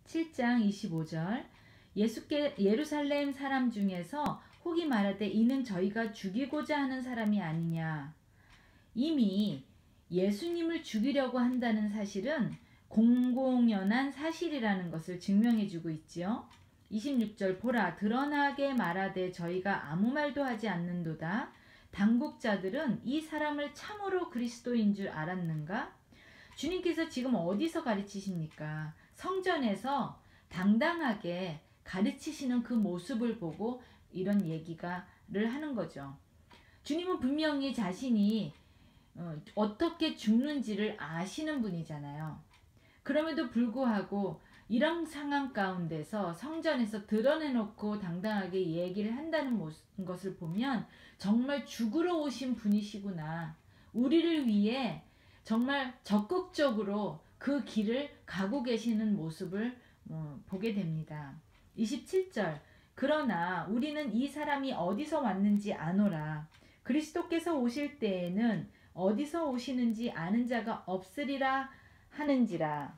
7장 25절 예수께 예루살렘 사람 중에서 혹이 말하되 이는 저희가 죽이고자 하는 사람이 아니냐. 이미 예수님을 죽이려고 한다는 사실은 공공연한 사실이라는 것을 증명해주고 있지요. 26절 보라 드러나게 말하되 저희가 아무 말도 하지 않는도다. 당국자들은 이 사람을 참으로 그리스도인 줄 알았는가? 주님께서 지금 어디서 가르치십니까? 성전에서 당당하게 가르치시는 그 모습을 보고 이런 얘기를 하는 거죠. 주님은 분명히 자신이 어떻게 죽는지를 아시는 분이잖아요. 그럼에도 불구하고 이런 상황 가운데서 성전에서 드러내놓고 당당하게 얘기를 한다는 것을 보면 정말 죽으러 오신 분이시구나. 우리를 위해 정말 적극적으로 그 길을 가고 계시는 모습을 보게 됩니다. 27절 그러나 우리는 이 사람이 어디서 왔는지 아노라. 그리스도께서 오실 때에는 어디서 오시는지 아는 자가 없으리라 하는지라.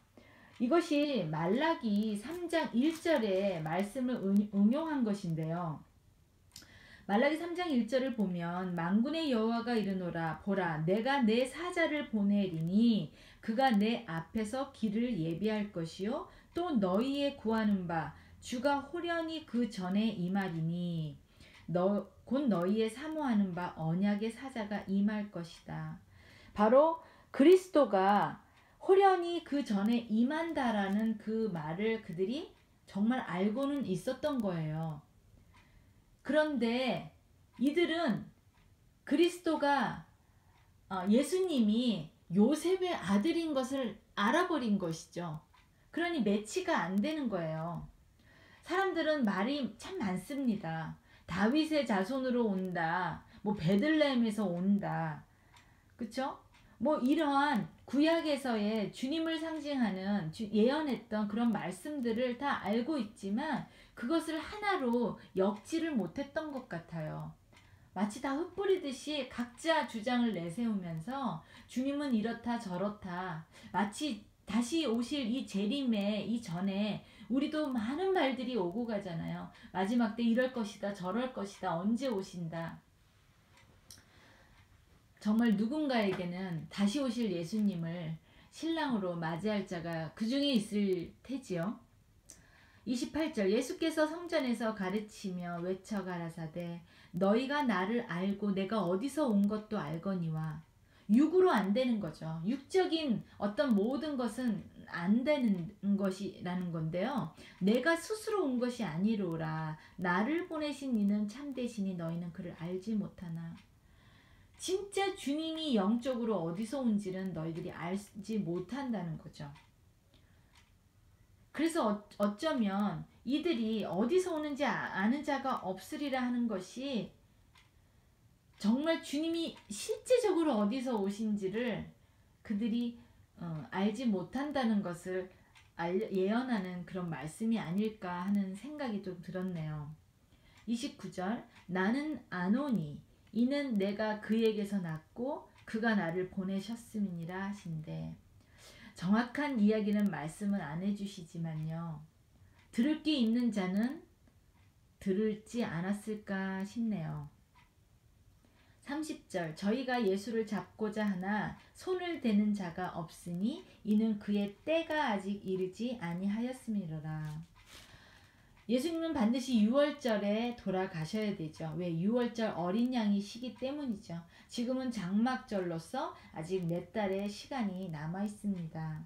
이것이 말라기 3장 1절의 말씀을 응용한 것인데요. 말라기 3장 1절을 보면 만군의 여호와가 이르노라 보라 내가 내 사자를 보내리니 그가 내 앞에서 길을 예비할 것이요 또 너희의 구하는 바 주가 호련히 그 전에 임하리니 곧 너희의 사모하는 바 언약의 사자가 임할 것이다. 바로 그리스도가 호련히 그 전에 임한다라는 그 말을 그들이 정말 알고는 있었던 거예요. 그런데 이들은 그리스도가 예수님이 요셉의 아들인 것을 알아버린 것이죠. 그러니 매치가 안 되는 거예요. 사람들은 말이 참 많습니다. 다윗의 자손으로 온다. 뭐 베들레헴에서 온다. 그쵸? 뭐 이러한 구약에서의 주님을 상징하는 예언했던 그런 말씀들을 다 알고 있지만 그것을 하나로 엮지를 못했던 것 같아요. 마치 다 흩뿌리듯이 각자 주장을 내세우면서 주님은 이렇다 저렇다 마치 다시 오실 이 재림의 이전에 우리도 많은 말들이 오고 가잖아요. 마지막 때 이럴 것이다 저럴 것이다 언제 오신다. 정말 누군가에게는 다시 오실 예수님을 신랑으로 맞이할 자가 그 중에 있을 테지요. 28절 예수께서 성전에서 가르치며 외쳐 가라사대 너희가 나를 알고 내가 어디서 온 것도 알거니와. 육으로 안 되는 거죠. 육적인 어떤 모든 것은 안 되는 것이라는 건데요. 내가 스스로 온 것이 아니로라. 나를 보내신 이는 참되시니 너희는 그를 알지 못하나. 진짜 주님이 영적으로 어디서 온지는 너희들이 알지 못한다는 거죠. 그래서 어쩌면 이들이 어디서 오는지 아는 자가 없으리라 하는 것이 정말 주님이 실제적으로 어디서 오신지를 그들이 알지 못한다는 것을 예언하는 그런 말씀이 아닐까 하는 생각이 좀 들었네요. 29절 나는 아노니 이는 내가 그에게서 났고 그가 나를 보내셨음이니라 하신대. 정확한 이야기는 말씀은 안 해주시지만요. 들을 게 있는 자는 들을지 않았을까 싶네요. 30절 저희가 예수를 잡고자 하나 손을 대는 자가 없으니 이는 그의 때가 아직 이르지 아니하였음이로라. 예수님은 반드시 6월절에 돌아가셔야 되죠. 왜? 6월절 어린 양이 시기 때문이죠. 지금은 장막절로서 아직 4달의 시간이 남아 있습니다.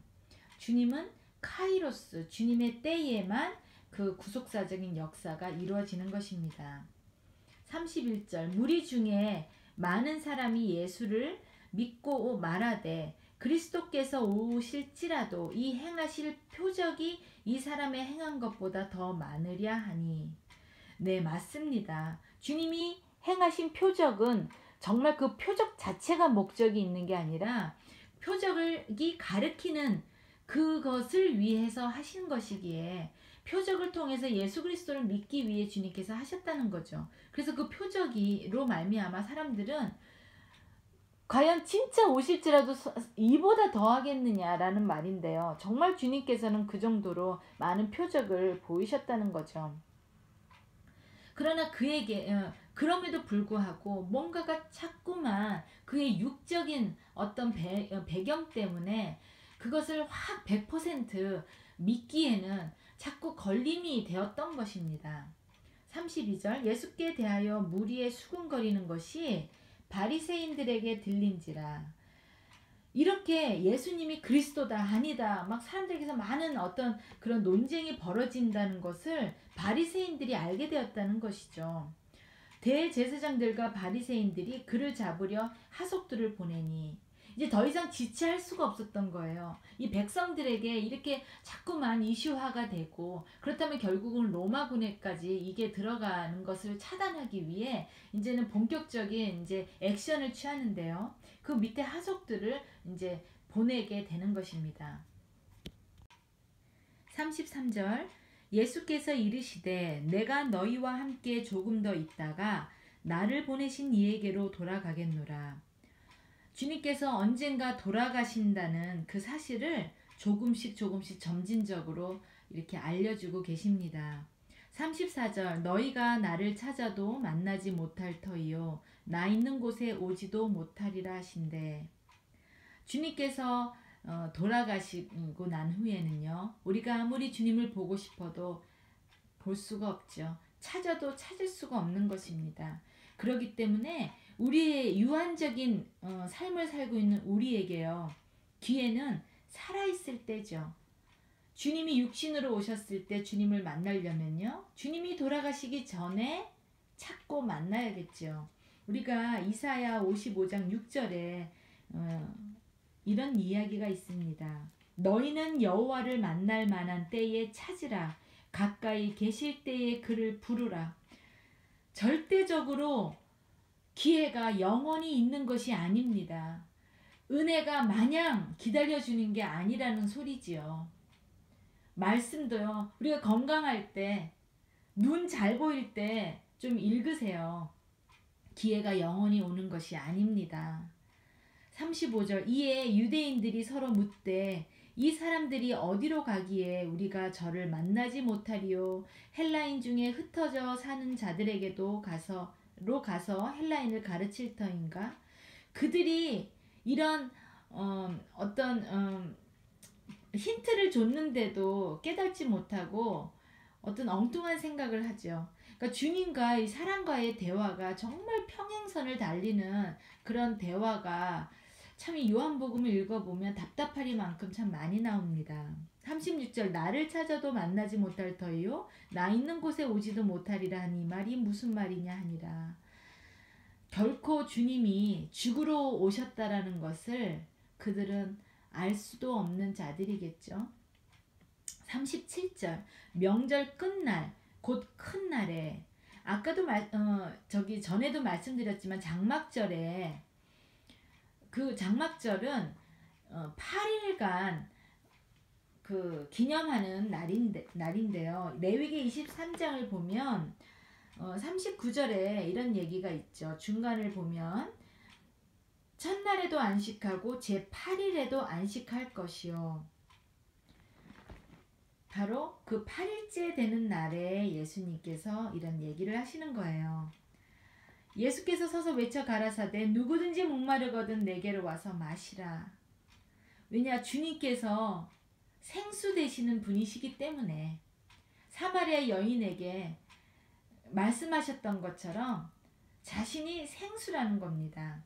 주님은 카이로스, 주님의 때에만 그 구속사적인 역사가 이루어지는 것입니다. 31절 무리 중에 많은 사람이 예수를 믿고 말하되 그리스도께서 오실지라도 이 행하실 표적이 이 사람의 행한 것보다 더 많으랴 하니. 네, 맞습니다. 주님이 행하신 표적은 정말 그 표적 자체가 목적이 있는 게 아니라 표적이 가리키는 그것을 위해서 하신 것이기에 표적을 통해서 예수 그리스도를 믿기 위해 주님께서 하셨다는 거죠. 그래서 그 표적으로 말미암아 사람들은 과연 진짜 오실지라도 이보다 더 하겠느냐라는 말인데요. 정말 주님께서는 그 정도로 많은 표적을 보이셨다는 거죠. 그러나 그에게 그럼에도 불구하고 뭔가가 자꾸만 그의 육적인 어떤 배경 때문에 그것을 확 100% 믿기에는 자꾸 걸림이 되었던 것입니다. 32절 예수께 대하여 무리에 수군거리는 것이 바리새인들에게 들린지라. 이렇게 예수님이 그리스도다 아니다 막 사람들에게서 많은 어떤 그런 논쟁이 벌어진다는 것을 바리새인들이 알게 되었다는 것이죠. 대제사장들과 바리새인들이 그를 잡으려 하속들을 보내니 이제 더 이상 지체할 수가 없었던 거예요. 이 백성들에게 이렇게 자꾸만 이슈화가 되고 그렇다면 결국은 로마군에까지 이게 들어가는 것을 차단하기 위해 이제는 본격적인 이제 액션을 취하는데요. 그 밑에 하속들을 이제 보내게 되는 것입니다. 33절 예수께서 이르시되 내가 너희와 함께 조금 더 있다가 나를 보내신 이에게로 돌아가겠노라. 주님께서 언젠가 돌아가신다는 그 사실을 조금씩 점진적으로 이렇게 알려주고 계십니다. 34절 너희가 나를 찾아도 만나지 못할 터이요 나 있는 곳에 오지도 못하리라 하신대. 주님께서 돌아가시고 난 후에는요 우리가 아무리 주님을 보고 싶어도 볼 수가 없죠. 찾아도 찾을 수가 없는 것입니다. 그렇기 때문에 우리의 유한적인 삶을 살고 있는 우리에게요 기회는 살아있을 때죠. 주님이 육신으로 오셨을 때 주님을 만나려면요 주님이 돌아가시기 전에 찾고 만나야겠죠. 우리가 이사야 55장 6절에 이런 이야기가 있습니다. 너희는 여호와를 만날 만한 때에 찾으라. 가까이 계실 때에 그를 부르라. 절대적으로 기회가 영원히 있는 것이 아닙니다. 은혜가 마냥 기다려주는 게 아니라는 소리지요. 말씀도요. 우리가 건강할 때, 눈 잘 보일 때 좀 읽으세요. 기회가 영원히 오는 것이 아닙니다. 35절 이에 유대인들이 서로 묻되 이 사람들이 어디로 가기에 우리가 저를 만나지 못하리요. 헬라인 중에 흩어져 사는 자들에게도 가서 헬라인을 가르칠 터인가. 그들이 이런 어떤 힌트를 줬는데도 깨닫지 못하고 어떤 엉뚱한 생각을 하죠. 그러니까 주님과 이 사람과의 대화가 정말 평행선을 달리는 그런 대화가 참 이 요한복음을 읽어보면 답답하리만큼 참 많이 나옵니다. 36절 나를 찾아도 만나지 못할 터이요 나 있는 곳에 오지도 못하리라 하니 이 말이 무슨 말이냐 하니라. 결코 주님이 죽으러 오셨다라는 것을 그들은 알 수도 없는 자들이겠죠. 37절 명절 끝날 곧 큰 날에 아까도 전에도 말씀드렸지만 장막절에 그 장막절은 8일간 그 기념하는 날인데요. 레위기 23장을 보면 39절에 이런 얘기가 있죠. 중간을 보면 첫날에도 안식하고 제8일에도 안식할 것이요. 바로 그 8일째 되는 날에 예수님께서 이런 얘기를 하시는 거예요. 예수께서 서서 외쳐 가라사대 누구든지 목마르거든 내게로 와서 마시라. 왜냐 주님께서 생수 되시는 분이시기 때문에 사마리아 여인에게 말씀하셨던 것처럼 자신이 생수라는 겁니다.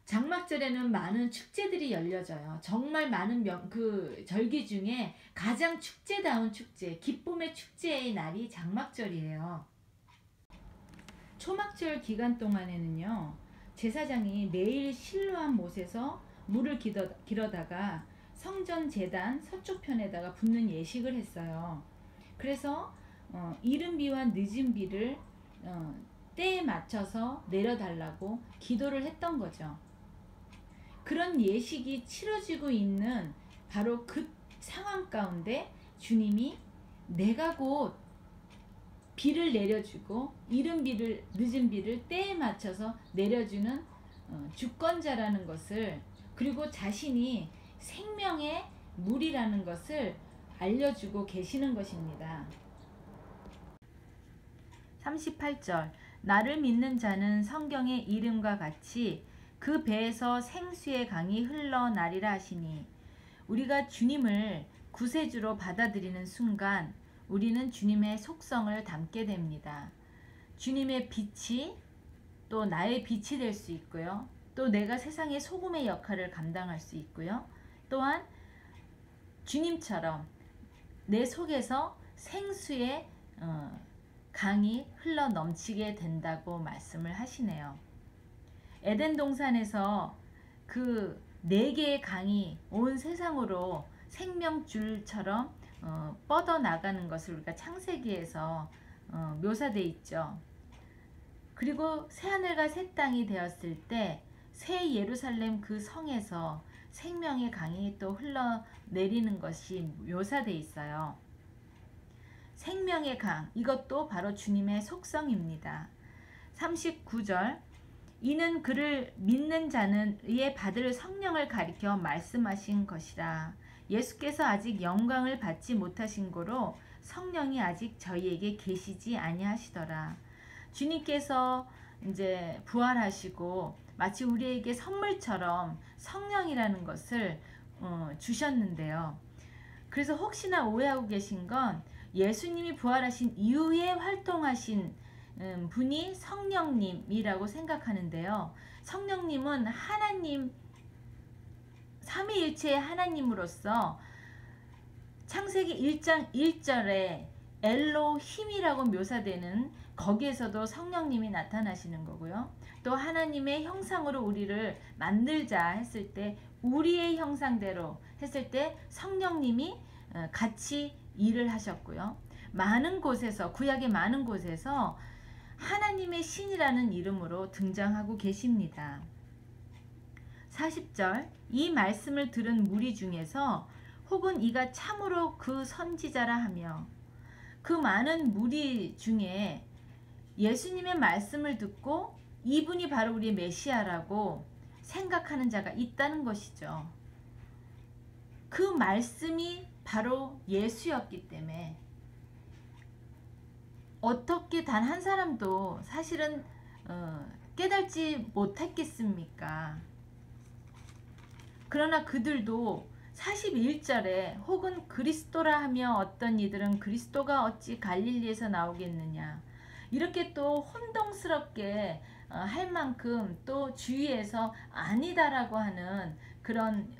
장막절에는 많은 축제들이 열려져요. 정말 많은 그 절기 중에 가장 축제다운 축제, 기쁨의 축제의 날이 장막절이에요. 초막절 기간 동안에는요. 제사장이 매일 실로암 못에서 물을 길어다가 성전 제단 서쪽 편에다가 붓는 예식을 했어요. 그래서 이른 비와 늦은 비를 때에 맞춰서 내려달라고 기도를 했던 거죠. 그런 예식이 치러지고 있는 바로 그 상황 가운데 주님이 내가 곧 비를 내려주고 이른 비를 늦은 비를 때에 맞춰서 내려주는 주권자라는 것을, 그리고 자신이 생명의 물이라는 것을 알려주고 계시는 것입니다. 38절 나를 믿는 자는 성경의 이름과 같이 그 배에서 생수의 강이 흘러나리라 하시니, 우리가 주님을 구세주로 받아들이는 순간 우리는 주님의 속성을 담게 됩니다. 주님의 빛이 또 나의 빛이 될 수 있고요. 또 내가 세상의 소금의 역할을 감당할 수 있고요. 또한 주님처럼 내 속에서 생수의 강이 흘러 넘치게 된다고 말씀을 하시네요. 에덴 동산에서 그 4개의 강이 온 세상으로 생명줄처럼 뻗어나가는 것을 우리가 창세기에서 묘사되어 있죠. 그리고 새하늘과 새 땅이 되었을 때 새 예루살렘 그 성에서 생명의 강이 또 흘러내리는 것이 묘사되어 있어요. 생명의 강, 이것도 바로 주님의 속성입니다. 39절 이는 그를 믿는 자는 이에 받을 성령을 가리켜 말씀하신 것이라. 예수께서 아직 영광을 받지 못하신 고로 성령이 아직 저희에게 계시지 아니하시더라. 주님께서 이제 부활하시고 마치 우리에게 선물처럼 성령이라는 것을 주셨는데요. 그래서 혹시나 오해하고 계신 건 예수님이 부활하신 이후에 활동하신 분이 성령님이라고 생각하는데요. 성령님은 하나님, 삼위일체의 하나님으로서 창세기 1장 1절에 엘로힘이라고 묘사되는 거기에서도 성령님이 나타나시는 거고요. 또 하나님의 형상으로 우리를 만들자 했을 때 우리의 형상대로 했을 때 성령님이 같이 일을 하셨고요. 많은 곳에서, 구약의 많은 곳에서 하나님의 신이라는 이름으로 등장하고 계십니다. 40절 이 말씀을 들은 무리 중에서 혹은 이가 참으로 그 선지자라 하며, 그 많은 무리 중에 예수님의 말씀을 듣고 이분이 바로 우리의 메시아라고 생각하는 자가 있다는 것이죠. 그 말씀이 바로 예수였기 때문에 어떻게 단 한 사람도 사실은 깨닫지 못했겠습니까? 그러나 그들도 41절에 혹은 그리스도라 하며 어떤 이들은 그리스도가 어찌 갈릴리에서 나오겠느냐, 이렇게 또 혼동스럽게 할 만큼 또 주위에서 아니다라고 하는 그런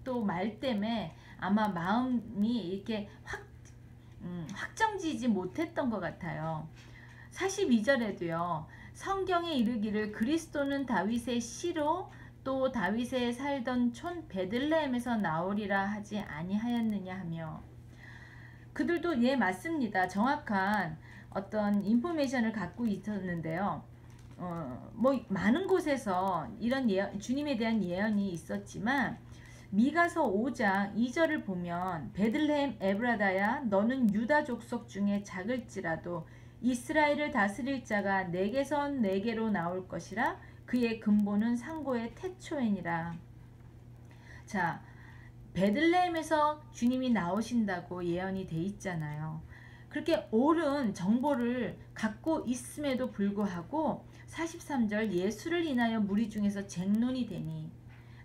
또 말 때문에 아마 마음이 이렇게 확정지지 못했던 것 같아요. 42절에도요. 성경에 이르기를 그리스도는 다윗의 씨로 또 다윗의 살던 촌 베들레헴에서 나오리라 하지 아니하였느냐 하며, 그들도 예 맞습니다. 정확한 어떤 인포메이션을 갖고 있었는데요. 뭐 많은 곳에서 이런 주님에 대한 예언이 있었지만 미가서 5장 2절을 보면 베들레헴 에브라다야 너는 유다 족속 중에 작을지라도 이스라엘을 다스릴 자가 내게서 내게로 나올 것이라 그의 근본은 상고의 태초이니라. 자, 베들레헴에서 주님이 나오신다고 예언이 돼 있잖아요. 그렇게 옳은 정보를 갖고 있음에도 불구하고 43절 예수를 인하여 무리 중에서 쟁론이 되니,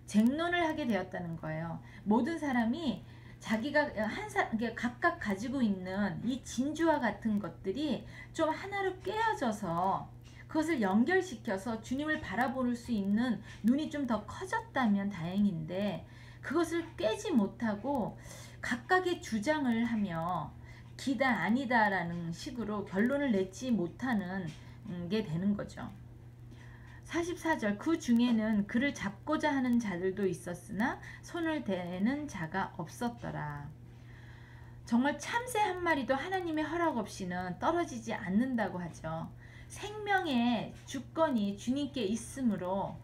쟁론을 하게 되었다는 거예요. 모든 사람이 자기가 각각 가지고 있는 이 진주와 같은 것들이 좀 하나로 꿰어져서 그것을 연결시켜서 주님을 바라볼 수 있는 눈이 좀 더 커졌다면 다행인데, 그것을 꿰지 못하고 각각의 주장을 하며 기다 아니다라는 식으로 결론을 내지 못하는 게 되는 거죠. 44절 그 중에는 그를 잡고자 하는 자들도 있었으나 손을 대는 자가 없었더라. 정말 참새 한 마리도 하나님의 허락 없이는 떨어지지 않는다고 하죠. 생명의 주권이 주님께 있으므로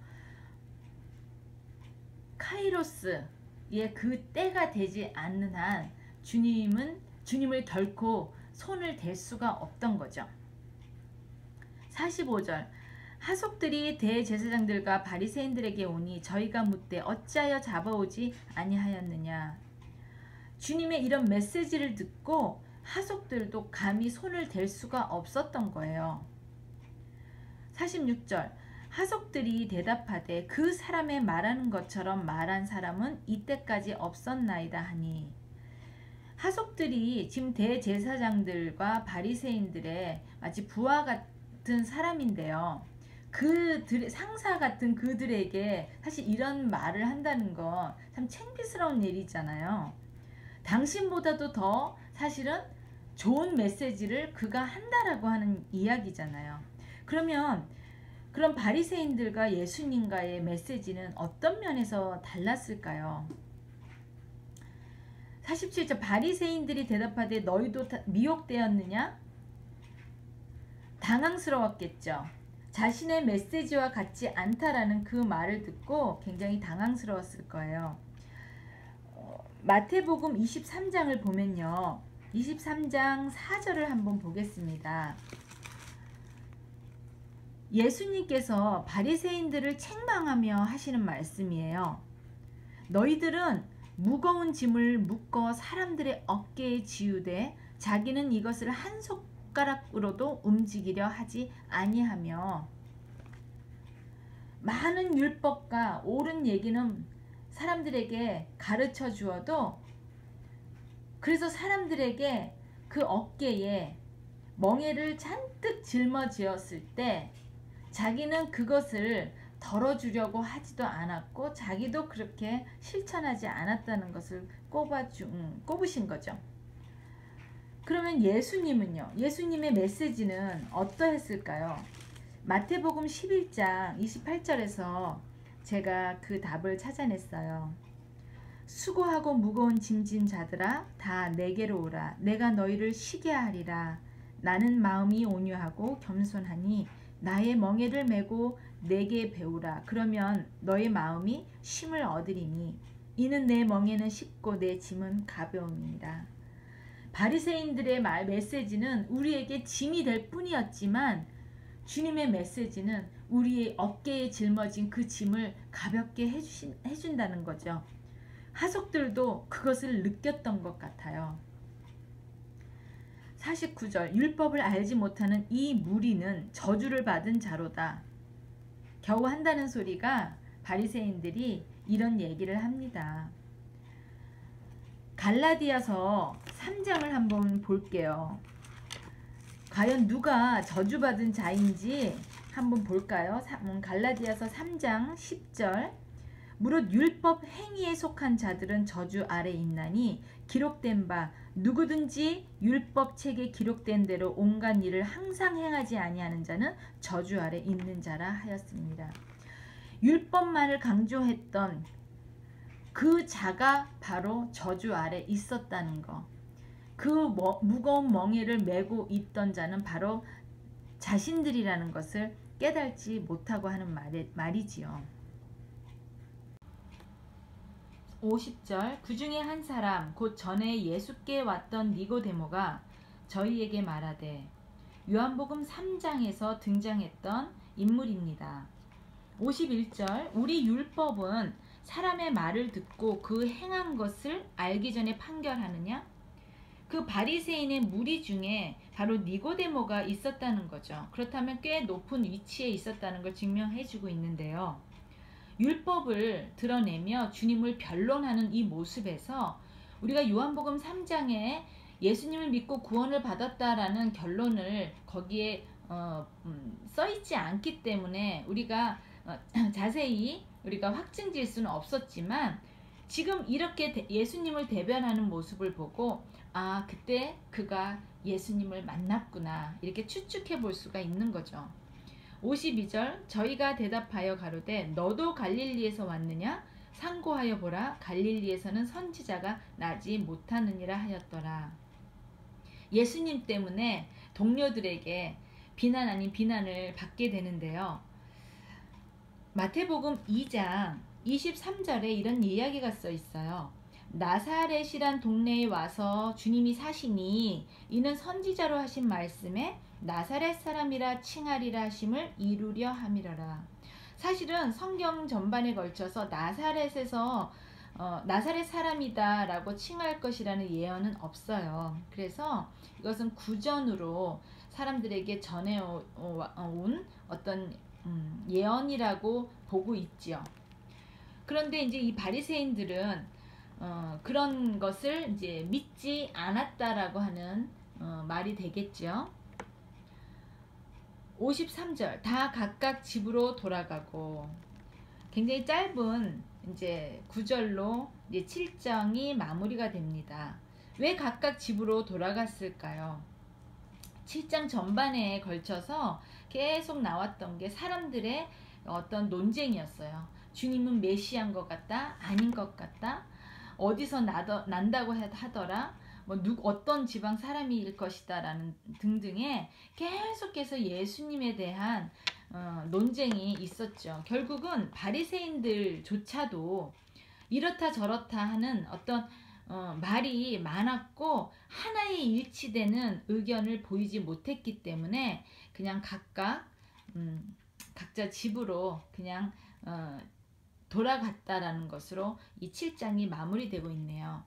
카이로스의 그 때가 되지 않는 한 주님을 결코 손을 댈 수가 없던 거죠. 45절 하속들이 대제사장들과 바리새인들에게 오니 저희가 묻되 어찌하여 잡아오지 아니하였느냐. 주님의 이런 메시지를 듣고 하속들도 감히 손을 댈 수가 없었던 거예요. 46절 하속들이 대답하되 그 사람의 말하는 것처럼 말한 사람은 이때까지 없었나이다 하니, 하속들이 지금 대제사장들과 바리새인들의 마치 부하 같은 사람인데요. 그들 상사 같은 그들에게 사실 이런 말을 한다는 건 참 창피스러운 일이잖아요. 당신보다도 더 사실은 좋은 메시지를 그가 한다라고 하는 이야기잖아요. 그러면 그런 바리새인들과 예수님과의 메시지는 어떤 면에서 달랐을까요? 47절 바리새인들이 대답하되 너희도 미혹되었느냐? 당황스러웠겠죠. 자신의 메시지와 같지 않다라는 그 말을 듣고 굉장히 당황스러웠을 거예요. 마태복음 23장을 보면요. 23장 4절을 한번 보겠습니다. 예수님께서 바리새인들을 책망하며 하시는 말씀이에요. 너희들은 무거운 짐을 묶어 사람들의 어깨에 지우되 자기는 이것을 한 손가락으로도 움직이려 하지 아니하며, 많은 율법과 옳은 얘기는 사람들에게 가르쳐 주어도 그래서 사람들에게 그 어깨에 멍에를 잔뜩 짊어지었을 때 자기는 그것을 덜어주려고 하지도 않았고 자기도 그렇게 실천하지 않았다는 것을 꼽으신 거죠. 그러면 예수님은요? 예수님의 메시지는 어떠했을까요? 마태복음 11장 28절에서 제가 그 답을 찾아냈어요. 수고하고 무거운 짐진 자들아 다 내게로 오라. 내가 너희를 쉬게 하리라. 나는 마음이 온유하고 겸손하니 나의 멍에를 메고 내게 배우라. 그러면 너의 마음이 쉼을 얻으리니 이는 내 멍에는 쉽고 내 짐은 가벼움이니라. 바리새인들의 메시지는 우리에게 짐이 될 뿐이었지만 주님의 메시지는 우리의 어깨에 짊어진 그 짐을 가볍게 해준다는 거죠. 하속들도 그것을 느꼈던 것 같아요. 49절 율법을 알지 못하는 이 무리는 저주를 받은 자로다. 겨우 한다는 소리가 바리새인들이 이런 얘기를 합니다. 갈라디아서 3장을 한번 볼게요. 과연 누가 저주받은 자인지 한번 볼까요? 갈라디아서 3장 10절 무릇 율법 행위에 속한 자들은 저주 아래 있나니 기록된 바 누구든지 율법 책에 기록된 대로 온갖 일을 항상 행하지 아니하는 자는 저주 아래 있는 자라 하였습니다. 율법만을 강조했던 그 자가 바로 저주 아래 있었다는 것. 그 무거운 멍에를 메고 있던 자는 바로 자신들이라는 것을 깨달지 못하고 하는 말이지요. 50절 그 중에 한 사람 곧 전에 예수께 왔던 니고데모가 저희에게 말하되, 요한복음 3장에서 등장했던 인물입니다. 51절 우리 율법은 사람의 말을 듣고 그 행한 것을 알기 전에 판결하느냐? 그 바리새인의 무리 중에 바로 니고데모가 있었다는 거죠. 그렇다면 꽤 높은 위치에 있었다는 걸 증명해주고 있는데요. 율법을 드러내며 주님을 변론하는 이 모습에서 우리가 요한복음 3장에 예수님을 믿고 구원을 받았다라는 결론을 거기에 써있지 않기 때문에 우리가 자세히 우리가 확증 지을 수는 없었지만 지금 이렇게 예수님을 대변하는 모습을 보고 아, 그때 그가 예수님을 만났구나 이렇게 추측해 볼 수가 있는 거죠. 52절 저희가 대답하여 가로되 너도 갈릴리에서 왔느냐? 상고하여 보라. 갈릴리에서는 선지자가 나지 못하느니라 하였더라. 예수님 때문에 동료들에게 비난 아닌 비난을 받게 되는데요. 마태복음 2장 23절에 이런 이야기가 써 있어요. 나사렛이란 동네에 와서 주님이 사시니 이는 선지자로 하신 말씀에 나사렛 사람이라 칭하리라 하심을 이루려 함이라라. 사실은 성경 전반에 걸쳐서 나사렛에서 나사렛 사람이다 라고 칭할 것이라는 예언은 없어요. 그래서 이것은 구전으로 사람들에게 전해온 어떤 예언이라고 보고 있죠. 그런데 이제 이 바리새인들은 그런 것을 이제 믿지 않았다라고 하는 말이 되겠죠. 53절 다 각각 집으로 돌아가고, 굉장히 짧은 이제 9절로 이제 7장이 마무리가 됩니다. 왜 각각 집으로 돌아갔을까요? 7장 전반에 걸쳐서 계속 나왔던 게 사람들의 어떤 논쟁이었어요. 주님은 메시아인 것 같다, 아닌 것 같다, 어디서 난다고 하더라, 뭐 어떤 지방 사람일 것이다 라는 등등의 계속해서 예수님에 대한 논쟁이 있었죠. 결국은 바리새인들조차도 이렇다 저렇다 하는 어떤 말이 많았고 하나의 일치되는 의견을 보이지 못했기 때문에 그냥 각자 집으로 그냥 돌아갔다라는 것으로 이 7장이 마무리되고 있네요.